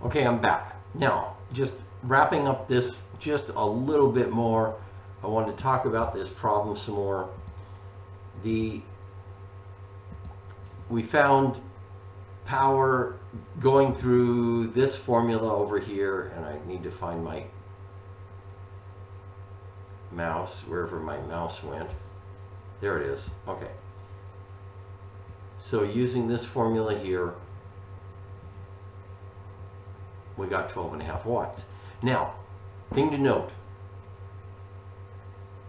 Okay, I'm back. Now, just wrapping up this just a little bit more, I want to talk about this problem some more. We found power going through this formula over here, and I need to find my mouse, wherever my mouse went. There it is. Okay. So using this formula here, we got 12.5 watts. Now, thing to note,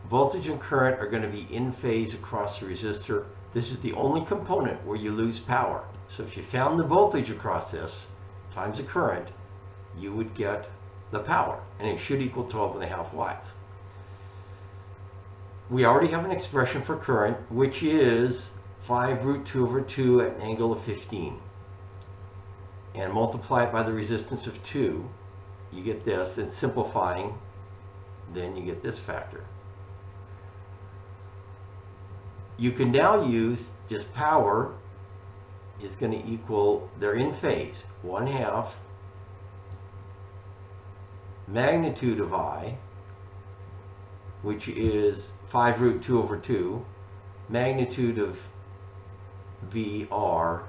voltage and current are going to be in phase across the resistor. This is the only component where you lose power. So if you found the voltage across this times the current, you would get the power, and it should equal 12.5 watts. We already have an expression for current, which is 5√2/2 at an angle of 15. And multiply it by the resistance of 2, you get this, and simplifying, then you get this factor. You can now use just power is going to equal, they're in phase, 1/2 magnitude of I, which is 5√2/2, magnitude of VR,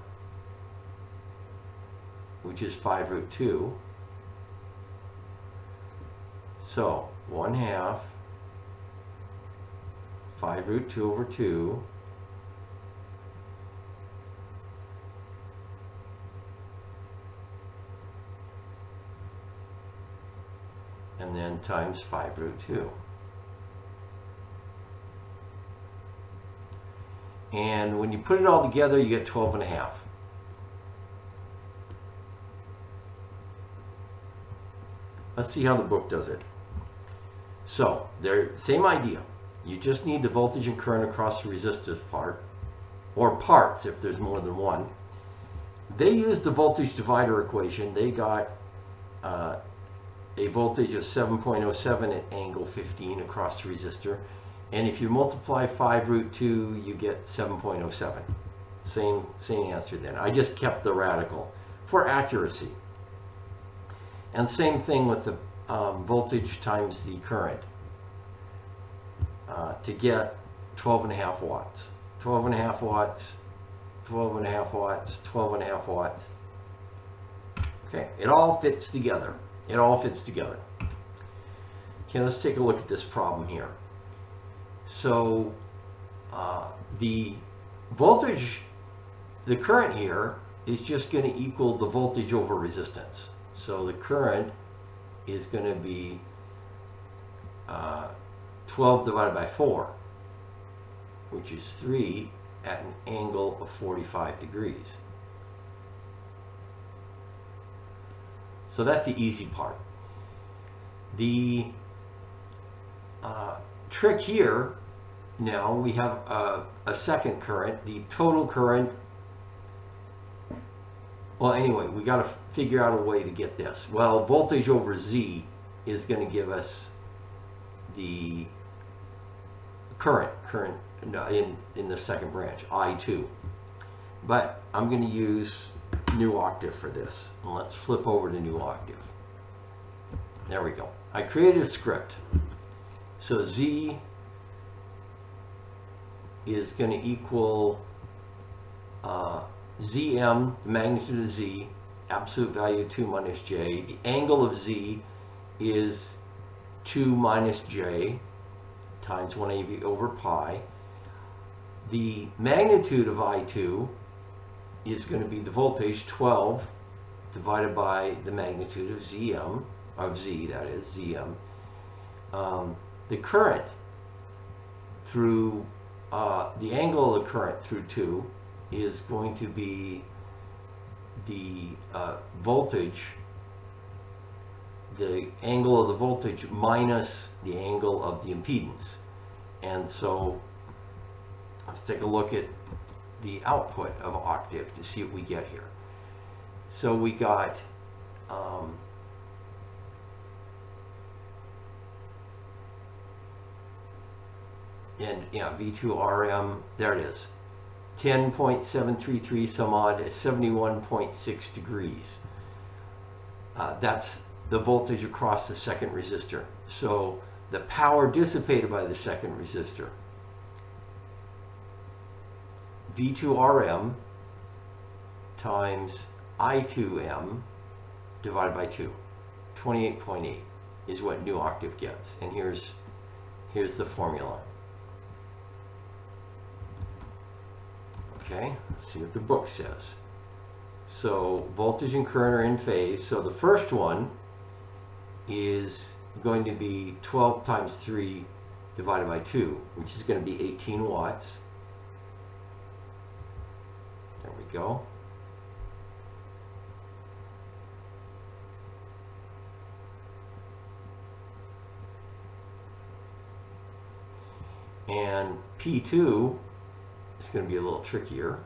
which is 5√2. So 1/2 5√2/2 and then times 5√2. And when you put it all together, you get 12.5. Let's see how the book does it. So, same idea. You just need the voltage and current across the resistive part, or parts if there's more than one. They used the voltage divider equation. They got a voltage of 7.07 at angle 15 across the resistor. And if you multiply 5√2, you get 7.07. Same answer then. I just kept the radical for accuracy. And same thing with the voltage times the current to get 12.5 watts. 12.5 watts, 12.5 watts, 12.5 watts. Okay, it all fits together. It all fits together. Okay, let's take a look at this problem here. So the voltage, the current here is just going to equal the voltage over resistance. So the current is going to be 12 divided by 4, which is 3 at an angle of 45 degrees. So that's the easy part. The trick here, now we have a second current. The total current, well anyway, we got to figure out a way to get this. Well, voltage over Z is going to give us the current in the second branch, I2. But I'm going to use new octave for this. And let's flip over to new octave. There we go. I created a script. So Z is going to equal Zm, the magnitude of Z, absolute value 2 minus J. The angle of Z is 2 minus J times 1 over pi. The magnitude of I2 is going to be the voltage, 12, divided by the magnitude of Zm, of Z, that is, Zm. The current through, the angle of the current through 2 is going to be the voltage, the angle of the voltage minus the angle of the impedance. And so let's take a look at the output of octave to see what we get here. So we got and yeah, V2RM, there it is, 10.733 some odd, 71.6 degrees. That's the voltage across the second resistor. So the power dissipated by the second resistor, V2Rm times I2M divided by 2, 28.8 is what new octave gets. And here's the formula. Okay, let's see what the book says. So voltage and current are in phase. So the first one is going to be 12 times 3 divided by 2, which is going to be 18 watts. There we go. And P2 is going to be a little trickier.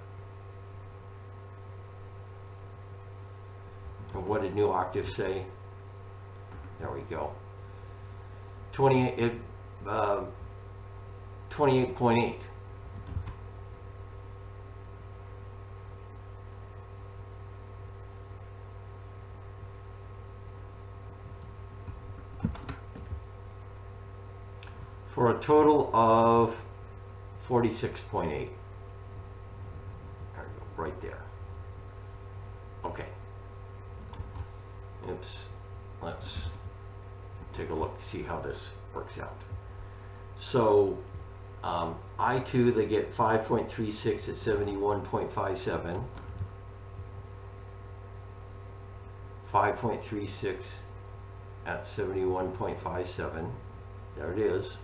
And what did new octave say? There we go. 28.8. For a total of 46.8. There we go, right there. Okay. Oops. Let's take a look, see how this works out. So I2, they get 5.36 at 71.57. 5.36 at 71.57. There it is.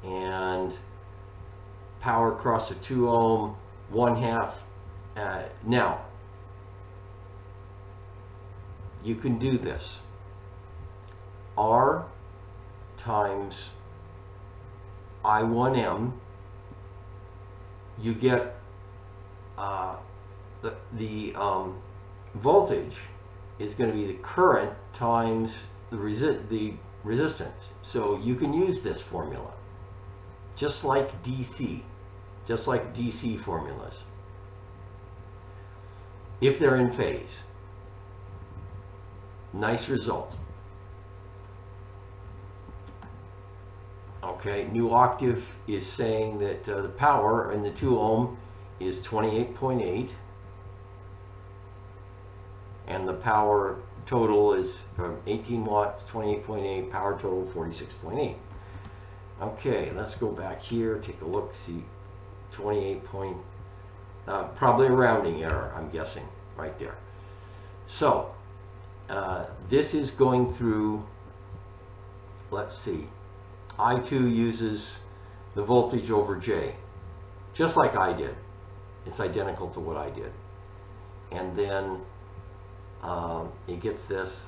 And power across a 2 ohm, 1/2. Now, you can do this. R times I1M, you get the voltage is going to be the current times the resistance. So you can use this formula, just like DC formulas, if they're in phase. Nice result. Okay, new octave is saying that the power in the 2 ohm is 28.8, and the power total is from 18 watts, 28.8, power total 46.8. Okay, let's go back here, take a look, see 28 point, probably a rounding error, I'm guessing, right there. So, this is going through, let's see, I2 uses the voltage over J, just like I did. It's identical to what I did. And then it gets this,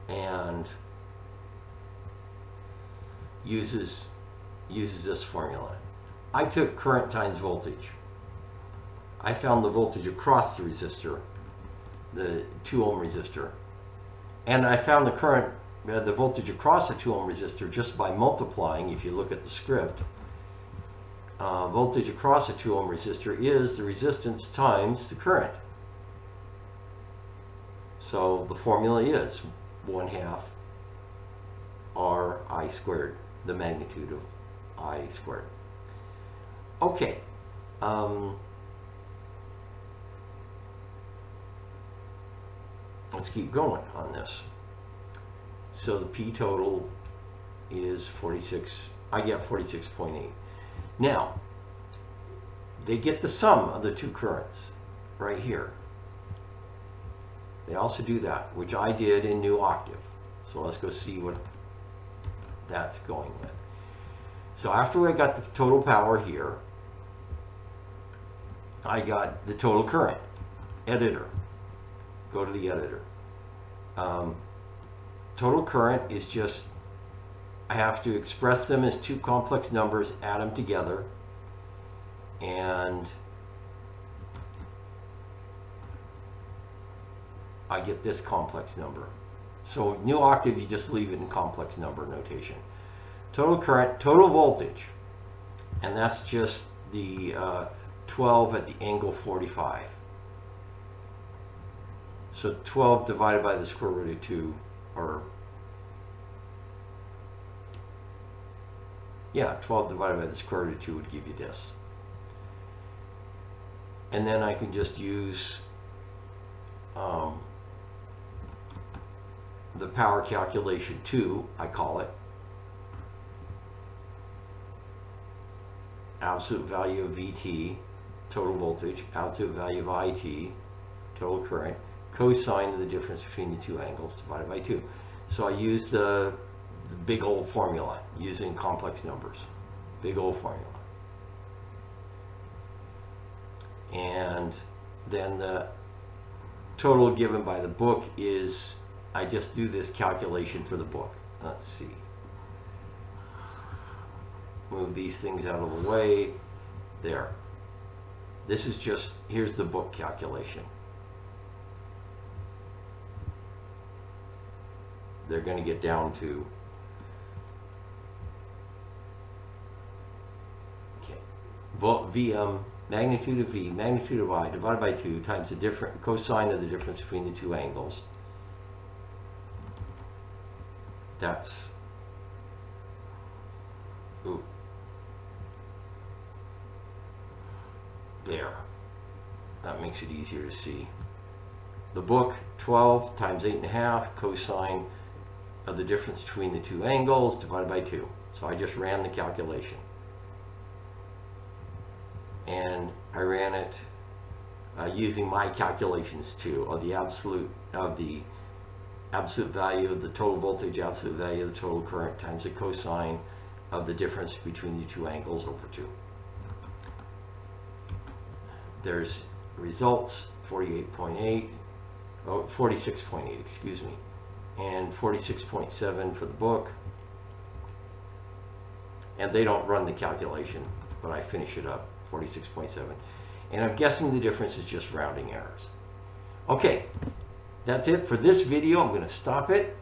and uses this formula. I took current times voltage. I found the voltage across the resistor, the 2 ohm resistor. And I found the current, the voltage across the 2 ohm resistor just by multiplying, if you look at the script. Voltage across a 2 ohm resistor is the resistance times the current. So the formula is 1/2 RI squared, the magnitude of I squared. Okay. Let's keep going on this. So the P total is 46, I get 46.8. Now, they get the sum of the two currents right here. They also do that, which I did in new octave. So let's go see what that's going with. So after I got the total power here, I got the total current. Editor. Go to the editor. Total current is just, I have to express them as two complex numbers, add them together, and I get this complex number. So new octave, you just leave it in complex number notation. Total current, total voltage, and that's just the 12 at the angle 45. So 12 divided by the square root of 2, or yeah, 12 divided by the square root of 2 would give you this. And then I can just use the power calculation 2, I call it. Absolute value of VT, total voltage, absolute value of IT, total current, cosine of the difference between the two angles divided by 2. So I use the big old formula using complex numbers. Big old formula. And then the total given by the book is, I just do this calculation for the book. Let's see. Move these things out of the way. There. This is just, here's the book calculation. They're going to get down to, okay, magnitude of V, magnitude of I divided by 2 times the cosine of the difference between the two angles. That's, ooh, there. That makes it easier to see. The book, 12 times 8.5 cosine of the difference between the two angles divided by 2. So I just ran the calculation. And I ran it using my calculations too, of the absolute value of the total voltage, absolute value of the total current times the cosine of the difference between the two angles over 2. There's results, 48.8, oh, 46.8, excuse me, and 46.7 for the book. And they don't run the calculation, but I finish it up, 46.7. And I'm guessing the difference is just rounding errors. Okay, that's it for this video. I'm going to stop it.